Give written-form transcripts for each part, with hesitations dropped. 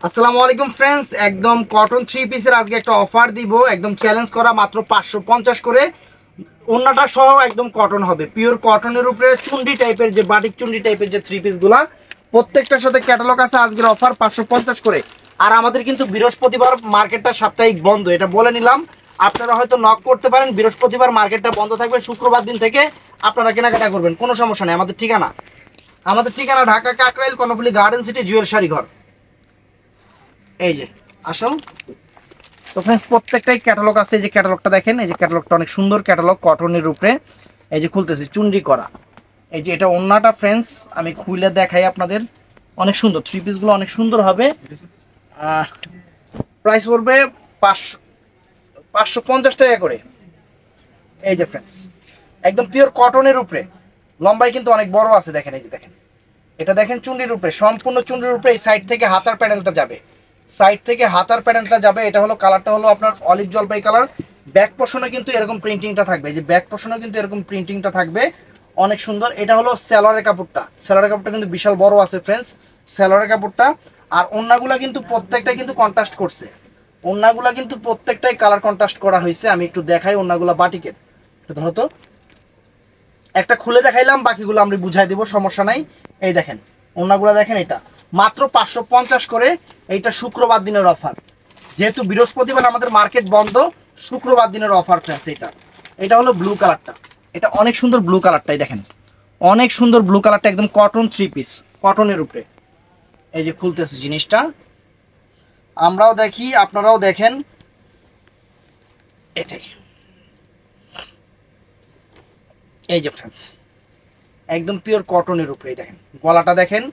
আসসালামু আলাইকুম ফ্রেন্ডস, একদম কটন থ্রি পিসের আজকে একটা অফার দিব। একদম চ্যালেঞ্জ করা, মাত্র 550 করে। ওন্নাটা সহ একদম কটন হবে, পিওর কটনের উপরে চুন্ডি টাইপের, যে বাটিক চুন্ডি টাইপের যে থ্রি পিসগুলা, প্রত্যেকটার সাথে ক্যাটালগ আছে। আজকের অফার 550 করে। আর আমাদের কিন্তু বৃহস্পতিবার মার্কেটটা সাপ্তাহিক বন্ধ, এটা বলে নিলাম। আপনারা হয়তো নক করতে পারেন, বৃহস্পতিবার মার্কেটটা বন্ধ থাকবে। শুক্রবার দিন থেকে আপনারা কেনাকাটা করবেন, কোনো সমস্যা নেই। আমাদের ঠিকানা ঢাকা কাকরাইল কর্ণফুলী গার্ডেন সিটি জুয়েল শাড়ি ঘর। এই যে আসো তো ফ্রেন্ডস, প্রত্যেকটাই ক্যাটালগ আছে। এই যে ক্যাটালগটা দেখেন, এই যে ক্যাটালগটা অনেক সুন্দর ক্যাটালগ, কটনের উপরে। এই যে খুলতেছি, চুনরি করা। এই যে এটা ওন্নাটা ফ্রেন্ডস, আমি খুলে দেখাই আপনাদের। অনেক সুন্দর, থ্রি পিসগুলো অনেক সুন্দর হবে। প্রাইস পড়বে 550 টাকা করে। এই যে ফ্রেন্ডস, একদম পিওর কটনের উপরে, লম্বাই কিন্তু অনেক বড় আছে। দেখেন, এই যে দেখেন, এটা দেখেন চুন্ডির উপরে, সম্পূর্ণ চুন্ডির উপরে। এই সাইড থেকে হাতার প্যানেলটা যাবে, এটা হলো কালারটা হলো আপনার অলিভ জলপাই কালার। ব্যাক পোর্শনে কিন্তু এরকম প্রিন্টিংটা থাকবে, এই যে ব্যাক পোর্শনে কিন্তু এরকম প্রিন্টিংটা থাকবে, অনেক সুন্দর। এটা হলো সেলরের কাপড়টা কিন্তু বিশাল বড় আছে ফ্রেন্ডস, সেলরের কাপড়টা। আর ওন্নাগুলা কিন্তু প্রত্যেকটাই কিন্তু কন্ট্রাস্ট করছে, ওন্নাগুলা কিন্তু প্রত্যেকটাই কালার কন্ট্রাস্ট করা হয়েছে। আমি একটু দেখাই ওন্নাগুলা বাটিকের, ধরো তো। একটা খুলে দেখাইলাম, বাকিগুলো আমরা বুঝাই দেবো, সমস্যা নাই। এই দেখেন ওন্নাগুলো দেখেন, এটা মাত্র 550 করে। এইটা শুক্রবার দিনের অফার, যেহেতু বৃহস্পতিবার আমাদের মার্কেট বন্ধ, শুক্রবার দিনের অফার ফ্রেন্ডস। এটা হলো ব্লু কালারটা, এটা অনেক সুন্দর ব্লু কালারটাই দেখেন, অনেক সুন্দর ব্লু কালারটা, একদম কটন থ্রি পিস, কটনের উপরে। এই যে খুলতেছে জিনিসটা, আমরাও দেখি আপনারাও দেখেন। এটাই, এই যে ফ্রেন্ডস, একদম পিওর কটনের উপরে। দেখেন গলাটা দেখেন,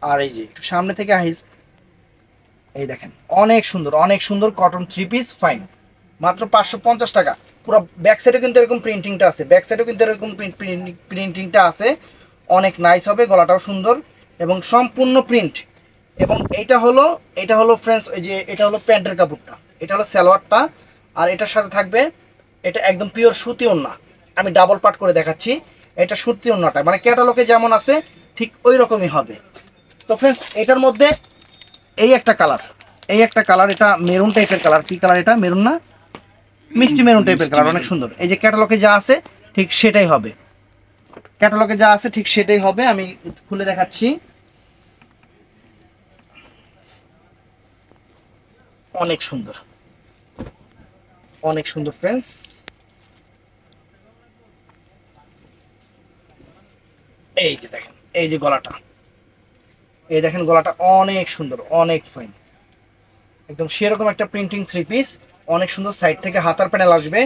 আর এই যে একটু সামনে থেকে হাইস, এই দেখেন অনেক সুন্দর কটন থ্রি পিস, ফাইন, মাত্র 550 টাকা। পুরো ব্যাক সাইডে কিন্তু এরকম প্রিন্টিংটা আছে, অনেক নাইস হবে। গলাটাও সুন্দর এবং সম্পূর্ণ প্রিন্ট। এবং এটা হলো ফ্রেন্ডস, এই যে এটা হলো প্যান্টের কাপড়টা, এটা হলো সালোয়ারটা। আর এটার সাথে থাকবে, এটা একদম পিওর সুতি ওড়না। আমি ডাবল পার্ট করে দেখাচ্ছি, এটা সুতি ওড়নাটা মানে ক্যাটালগে যেমন আছে ঠিক ওই রকমই হবে। তো ফ্রেন্ডস, এটার মধ্যে এই একটা কালার, এটা মেরুন টাইপের কালার। কি কালার এটা? মেরুন না, মিষ্টি মেরুন টাইপের কালার, অনেক সুন্দর। এই যে ক্যাটালগে যা আছে ঠিক সেটাই হবে, আমি খুলে দেখাচ্ছি। অনেক সুন্দর ফ্রেন্ডস। এই যে দেখেন, এই যে গলাটা, এই দেখেন গলাটা অনেক সুন্দর, অনেক ফাইন, একদম সেরকম একটা প্রিন্টিং থ্রি পিস, অনেক সুন্দর। সাইড থেকে হাতার প্যানেল আসবে।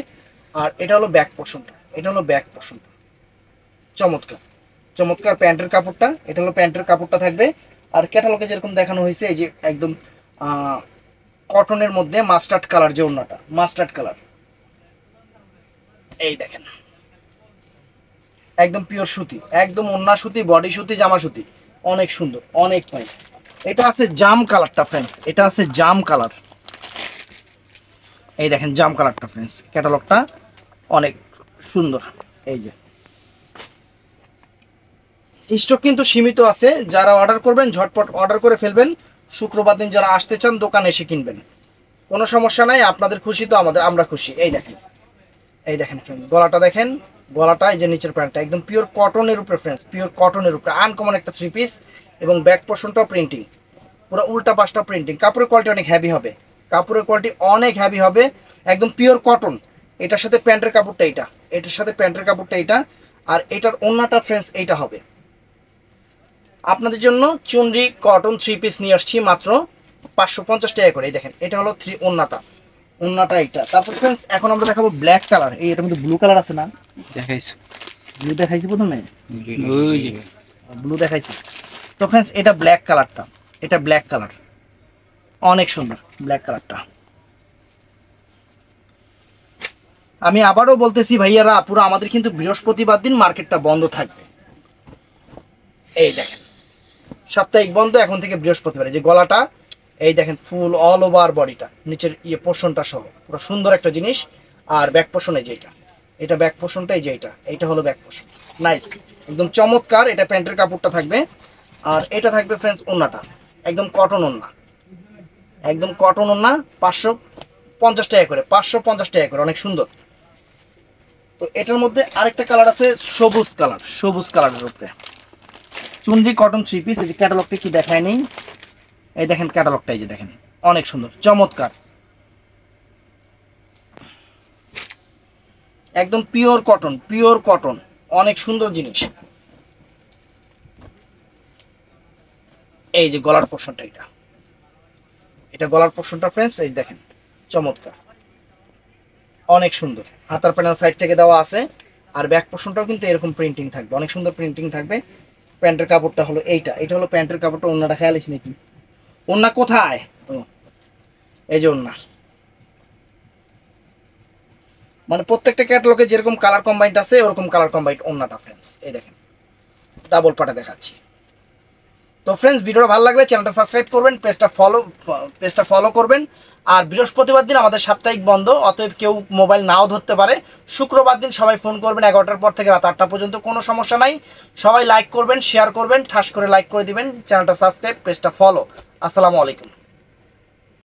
আর এটা হলো ব্যাক পোর্শনটা, চমৎকার চমৎকার। প্যান্টের কাপড়টা, এটা হলো প্যান্টের কাপড়টা থাকবে। আর ক্যাটালগে যেরকম দেখানো হয়েছে, এই যে একদম কটনের মধ্যে মাস্টার্ড কালার, যে ওড়নাটা মাস্টার্ড কালার। এই দেখেন, একদম পিওর সুতি, একদম ওড়না সুতি, বডি সুতি, জামা সুতি, অনেক সুন্দর, অনেক ফাইন। এটা আছে জাম কালারটা ফ্রেন্ডস, এটা আছে জাম কালার। এই দেখেন জাম কালারটা ফ্রেন্ডস, ক্যাটালগটা অনেক সুন্দর। এই যে স্টক কিন্তু সীমিত আছে, যারা অর্ডার করবেন ঝটপট অর্ডার করে ফেলবেন। শুক্রবার দিন যারা আসতে চান দোকানে এসে কিনবেন, কোনো সমস্যা নাই। আপনাদের খুশি তো আমরা খুশি। এই দেখেন ফ্রেন্ডস, গলাটা দেখেন, গলাটা, এই যে নিচের প্যান্টটা একদম পিওর কটনের উপরে ফ্রেন্ডস, পিওর কটনের উপরে আনকমন একটা থ্রি পিস। এবং ব্যাক পোর্শনটাও প্রিন্টিং, পুরো উল্টা পাশটা প্রিন্টিং। কাপড়ের কোয়ালিটি অনেক হেভি হবে, একদম পিওর কটন। এটার সাথে প্যান্টের কাপড়টা এটা। আর এটার ওড়নাটা ফ্রেন্ডস এইটা হবে। আপনাদের জন্য চুনরি কটন থ্রি পিস নিয়ে আসছি মাত্র 550 টাকা করে। এই দেখেন, এটা হলো ওন্নাটা এইটা। তারপর ফ্রেন্ডস, এখন আমরা দেখাবো ব্ল্যাক কালার। এই এটার মধ্যে ব্লু কালার আছে না? দেখাইছো ব্লু দেখাইছি প্রথমে, ওই যে ব্লু দেখাইছি। তো ফ্রেন্ডস, এটা ব্ল্যাক কালার, অনেক সুন্দর ব্ল্যাক কালারটা। আমি আবারও বলতেছি ভাইয়ারা, পুরো আমাদের কিন্তু বৃহস্পতিবার দিন মার্কেটটা বন্ধ থাকবে। এই দেখেন, সাপ্তাহিক বন্ধ এখন থেকে বৃহস্পতিবার। যে গলাটা, এই দেখেন ফুল অল ওভার বডিটা, নিচের পোর্শনটা সহ পুরো সুন্দর একটা জিনিস। আর ব্যাক পোর্শন, এই যে এটা ব্যাক পোর্শনটা, এই যে এইটা হলো ব্যাক পোর্শন, নাইস, একদম চমৎকার। এটা প্যান্টের কাপড়টা থাকবে। আর এটা থাকবে ফ্রেন্ডস ওন্নাটা, একদম কটন ওন্না, একদম কটন ওন্না, 550 টাকা করে, 550 টাকা করে, অনেক সুন্দর। তো এটার মধ্যে আরেকটা কালার আছে সবুজ কালার, সবুজ কালারের উপরে চুনরি কটন 3 পিস। এই যে ক্যাটালগটা কি দেখায় নেই, এই দেখেন ক্যাটালগটা, এই যে দেখেন অনেক সুন্দর চমৎকার, একদম পিওর কটন, পিওর কটন, অনেক সুন্দর জিনিস। এই যে গলার পোর্শনটা, এটা গলার পোর্শনটা ফ্রেন্ডস, এই দেখেন চমৎকার, অনেক সুন্দর। হাতার প্যানেল সাইড থেকে দেওয়া আছে, আর ব্যাক পোর্শনটাও কিন্তু এরকম প্রিন্টিং থাকবে, অনেক সুন্দর প্রিন্টিং থাকবে। প্যান্টের কাপড়টা হলো এইটা, এটা হলো প্যান্টের কাপড়টা। ওন্নাটা খেয়াল আছে নাকি, ওন্না কোথায়, ও এই যে ওন্না, মানে প্রত্যেকটা ক্যাটালগে যেরকম কালার কম্বাইন্ড আছে ওরকম কালার কম্বাইন্ড ওন্নাটা ফ্রেন্ডস, এই দেখেন ডাবল পাটা দেখাচ্ছি। তো ফ্রেন্ডস ভিডিওটা ভালো লাগলে চ্যানেলটা সাবস্ক্রাইব করবেন, পেজটা ফলো করবেন। আর বৃহস্পতিবার দিন আমাদের সাপ্তাহিক বন্ধ, অতএব কেউ মোবাইল নাও ধরতে পারে। শুক্রবার দিন সবাই ফোন করবেন 11টার পর থেকে রাত 8টা পর্যন্ত, কোনো সমস্যা নাই। সবাই লাইক করবেন, শেয়ার করবেন, ঠাস করে লাইক করে দিবেন, চ্যানেলটা সাবস্ক্রাইব, পেজটা ফলো। আসসালামু আলাইকুম।